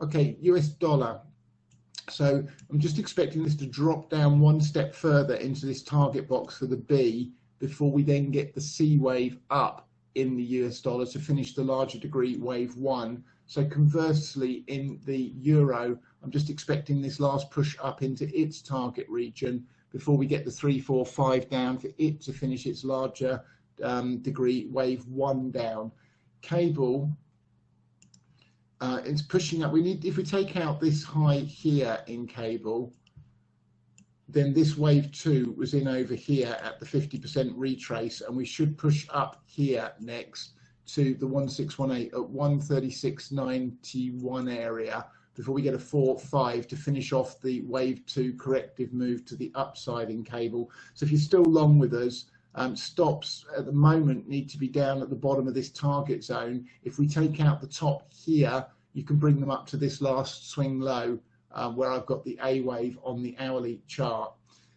Okay, US dollar. So I'm just expecting this to drop down one step further into this target box for the B before we then get the C wave up in the US dollar to finish the larger degree wave 1. So conversely, in the euro, I'm just expecting this last push up into its target region before we get the 3, 4, 5 down for it to finish its larger degree wave 1 down. Cable, it's pushing up. We need, if we take out this high here in cable, then this wave 2 was in over here at the 50% retrace, and we should push up here next to the 1618 at 136.91 area before we get a 4, 5 to finish off the wave 2 corrective move to the upside in cable. So if you're still long with us, stops at the moment need to be down at the bottom of this target zone. If we take out the top here, you can bring them up to this last swing low where I've got the A wave on the hourly chart.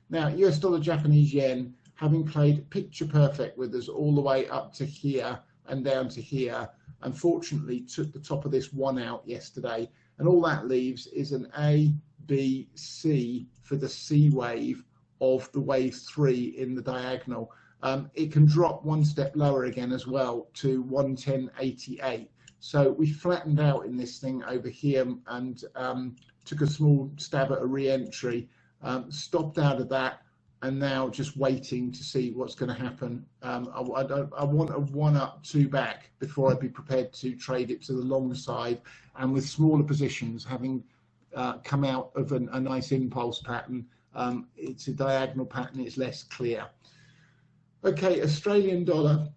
Now, US dollar Japanese yen, having played picture perfect with us all the way up to here and down to here, unfortunately took the top of this 1 out yesterday, and all that leaves is an A, B, C for the C wave of the wave 3 in the diagonal. It can drop one step lower again as well to 110.88. So we flattened out in this thing over here and took a small stab at a re-entry, stopped out of that, and now just waiting to see what's going to happen. I want a 1 up, 2 back before I'd be prepared to trade it to the long side, and with smaller positions having come out of a nice impulse pattern. It's a diagonal pattern, it's less clear. Okay, Australian dollar,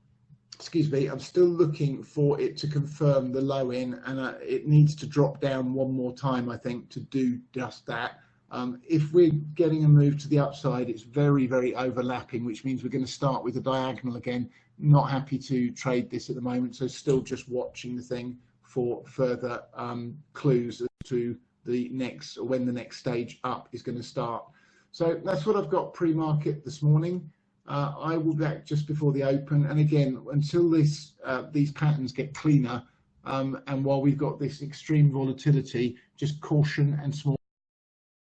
excuse me, I'm still looking for it to confirm the low in, and it needs to drop down one more time, I think, to do just that. If we're getting a move to the upside, it's very, very overlapping, which means we're going to start with a diagonal again. Not happy to trade this at the moment, so still just watching the thing for further clues as to the next, or when the next stage up is going to start. So that's what I've got pre-market this morning. I will be back just before the open, and again, until this these patterns get cleaner, and while we've got this extreme volatility, just caution and small